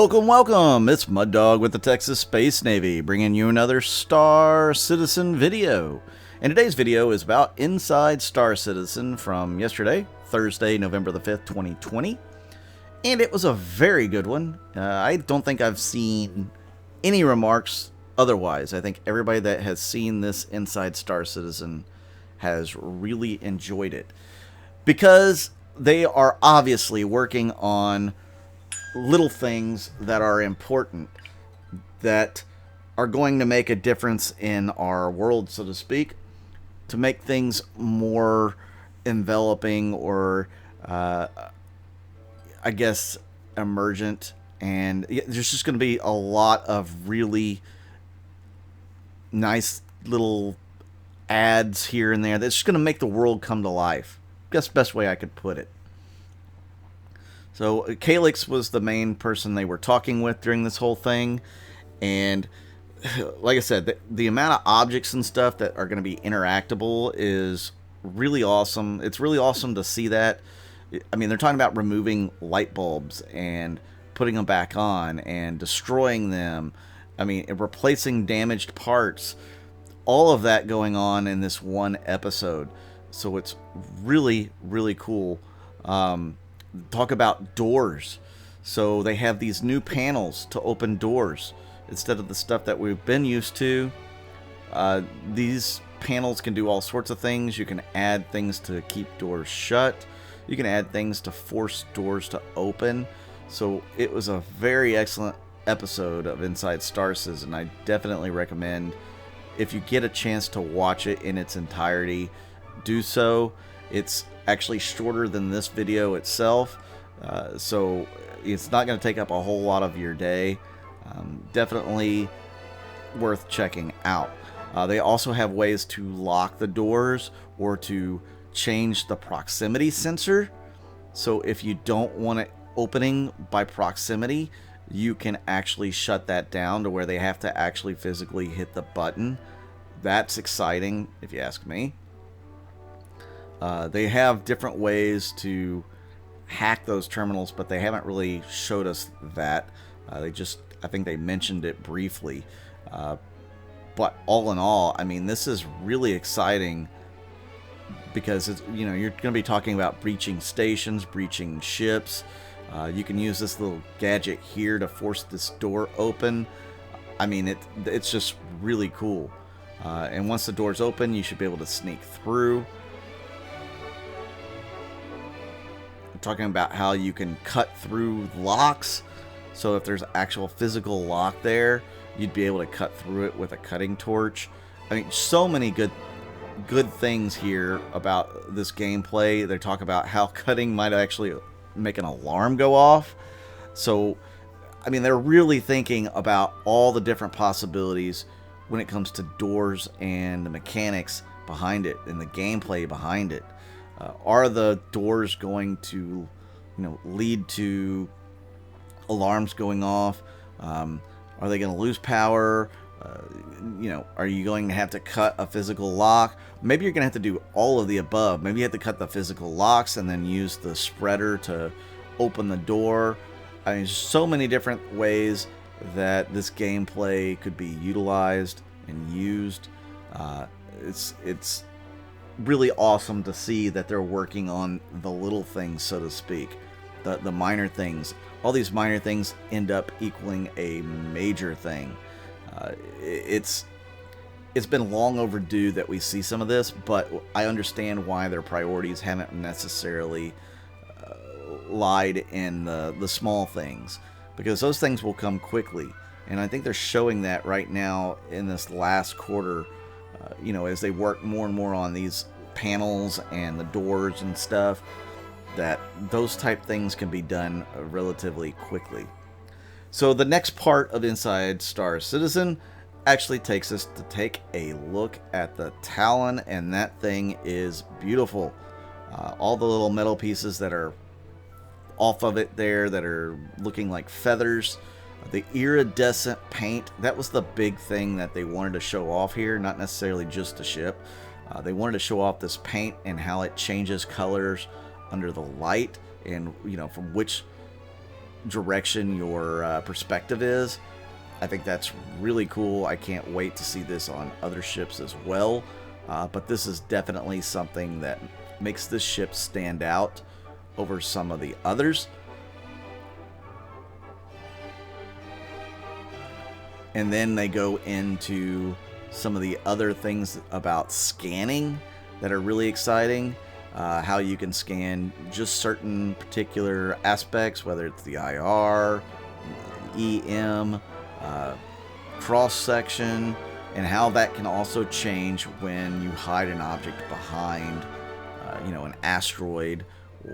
Welcome, welcome! It's Mud Dog with the Texas Space Navy, bringing you another Star Citizen video. And today's video is about Inside Star Citizen from yesterday, Thursday, November the 5th, 2020. And it was a very good one. I don't think I've seen any remarks otherwise. I think everybody that has seen this Inside Star Citizen has really enjoyed it. Because they are obviously working on little things that are important, that are going to make a difference in our world, so to speak, to make things more enveloping or, I guess, emergent. And there's just going to be a lot of really nice little ads here and there that's just going to make the world come to life. That's the best way I could put it. So Calyx was the main person they were talking with during this whole thing, and like I said, the amount of objects and stuff that are going to be interactable is really awesome. It's really awesome to see that. I mean, they're talking about removing light bulbs and putting them back on and destroying them. I mean, replacing damaged parts. All of that going on in this one episode. So it's really, really cool. Talk about doors. So they have these new panels to open doors instead of the stuff that we've been used to. These panels can do all sorts of things. You can add things to keep doors shut. You can add things to force doors to open. So it was a very excellent episode of Inside Star Citizen. I definitely recommend, if you get a chance to watch it in its entirety, do so. It's actually shorter than this video itself, so it's not going to take up a whole lot of your day. Definitely worth checking out. They also have ways to lock the doors or to change the proximity sensor. So if you don't want it opening by proximity, you can actually shut that down to where they have to actually physically hit the button. That's exciting, if you ask me. They have different ways to hack those terminals, but they haven't really showed us that. I think they mentioned it briefly. But all in all, I mean, this is really exciting because it's, you're going to be talking about breaching stations, breaching ships. You can use this little gadget here to force this door open. I mean, it's just really cool. And once the door's open, you should be able to sneak through. Talking about how you can cut through locks. So if there's actual physical lock there, you'd be able to cut through it with a cutting torch. I mean, so many good things here about this gameplay. They talk about how cutting might actually make an alarm go off. So, I mean, they're really thinking about all the different possibilities when it comes to doors and the mechanics behind it and the gameplay behind it. Are the doors going to, lead to alarms going off? Are they going to lose power? Are you going to have to cut a physical lock? Maybe you're going to have to do all of the above. Maybe you have to cut the physical locks and then use the spreader to open the door. I mean, so many different ways that this gameplay could be utilized and used. It's really awesome to see that they're working on the little things, so to speak, the minor things. All these minor things end up equaling a major thing. It's been long overdue that we see some of this, but I understand why their priorities haven't necessarily lied in the small things, because those things will come quickly, and I think they're showing that right now in this last quarter. As they work more and more on these panels and the doors and stuff, that those type things can be done relatively quickly. So the next part of Inside Star Citizen actually takes us to take a look at the Talon, and that thing is beautiful. All the little metal pieces that are off of it there that are looking like feathers. The iridescent paint, that was the big thing that they wanted to show off here, not necessarily just the ship. They wanted to show off this paint and how it changes colors under the light, and from which direction your perspective is. I think that's really cool. I can't wait to see this on other ships as well. But this is definitely something that makes this ship stand out over some of the others. And then they go into some of the other things about scanning that are really exciting. How you can scan just certain particular aspects, whether it's the IR, EM, cross-section, and how that can also change when you hide an object behind, an asteroid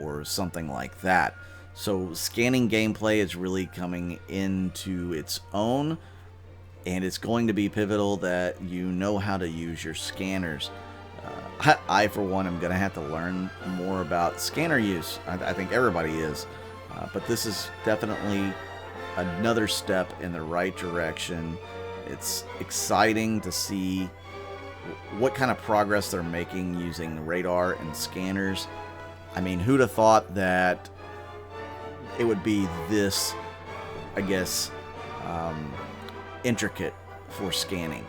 or something like that. So scanning gameplay is really coming into its own, and it's going to be pivotal that you know how to use your scanners. I, for one, am going to have to learn more about scanner use. I think everybody is. But this is definitely another step in the right direction. It's exciting to see what kind of progress they're making using radar and scanners. I mean, who'd have thought that it would be this, I guess, intricate for scanning.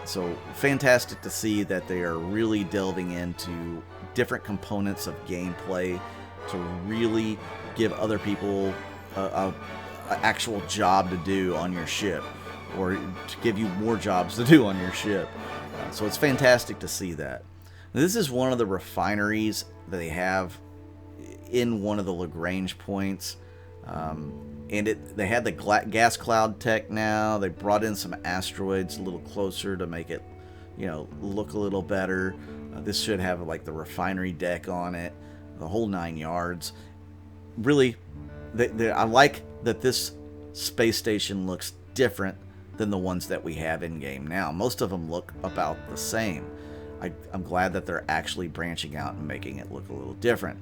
So fantastic to see that they are really delving into different components of gameplay to really give other people a actual job to do on your ship, or to give you more jobs to do on your ship. So it's fantastic to see that. Now, this is one of the refineries that they have in one of the Lagrange points. And they had the gas cloud tech now. They brought in some asteroids a little closer to make it, look a little better. This should have like the refinery deck on it, the whole 9 yards. Really, I like that this space station looks different than the ones that we have in game now. Most of them look about the same. I'm glad that they're actually branching out and making it look a little different.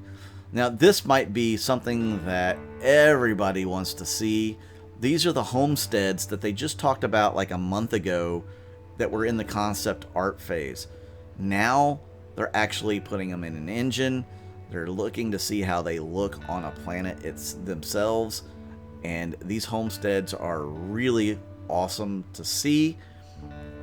Now, this might be something that everybody wants to see. These are the homesteads that they just talked about like a month ago that were in the concept art phase. Now, they're actually putting them in an engine. They're looking to see how they look on a planet themselves. And these homesteads are really awesome to see.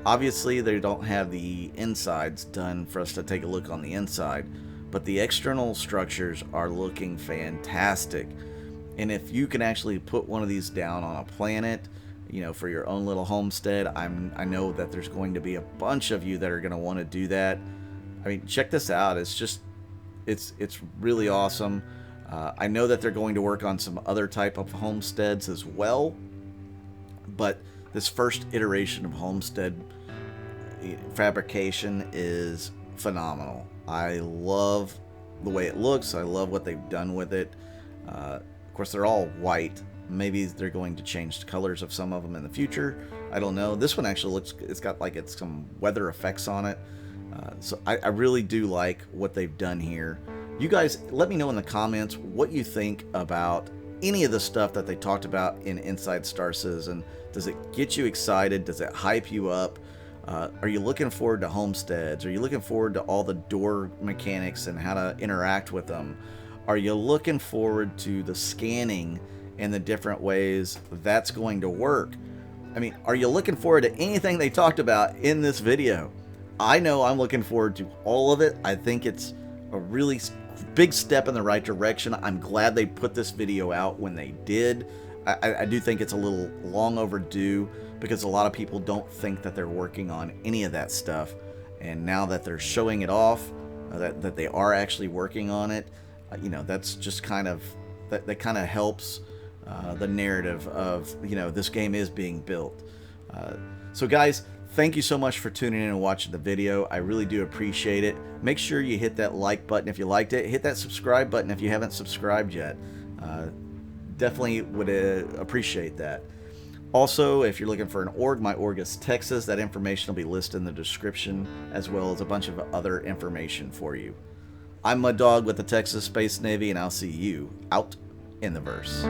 Obviously, they don't have the insides done for us to take a look on the inside, but the external structures are looking fantastic. And if you can actually put one of these down on a planet, for your own little homestead, I know that there's going to be a bunch of you that are going to want to do that. I mean, check this out. It's really awesome. I know that they're going to work on some other type of homesteads as well, but this first iteration of homestead fabrication is phenomenal. I love the way it looks. I love what they've done with it. Of course, they're all white. Maybe they're going to change the colors of some of them in the future. I don't know. This one actually looks, it's got like some weather effects on it. So I really do like what they've done here. You guys, let me know in the comments what you think about any of the stuff that they talked about in Inside Star Citizen. Does it get you excited? Does it hype you up? Are you looking forward to homesteads? Are you looking forward to all the door mechanics and how to interact with them? Are you looking forward to the scanning and the different ways that's going to work? I mean, are you looking forward to anything they talked about in this video? I know I'm looking forward to all of it. I think it's a really big step in the right direction. I'm glad they put this video out when they did. I do think it's a little long overdue, because a lot of people don't think that they're working on any of that stuff. And now that they're showing it off, that they are actually working on it, that's just kind of, that kind of helps the narrative of, this game is being built. So guys, thank you so much for tuning in and watching the video. I really do appreciate it. Make sure you hit that like button if you liked it. Hit that subscribe button if you haven't subscribed yet. Definitely would appreciate that. Also, if you're looking for an org, my org is Texas. That information will be listed in the description, as well as a bunch of other information for you. I'm Mud Dog with the Texas Space Navy, and I'll see you out in the verse.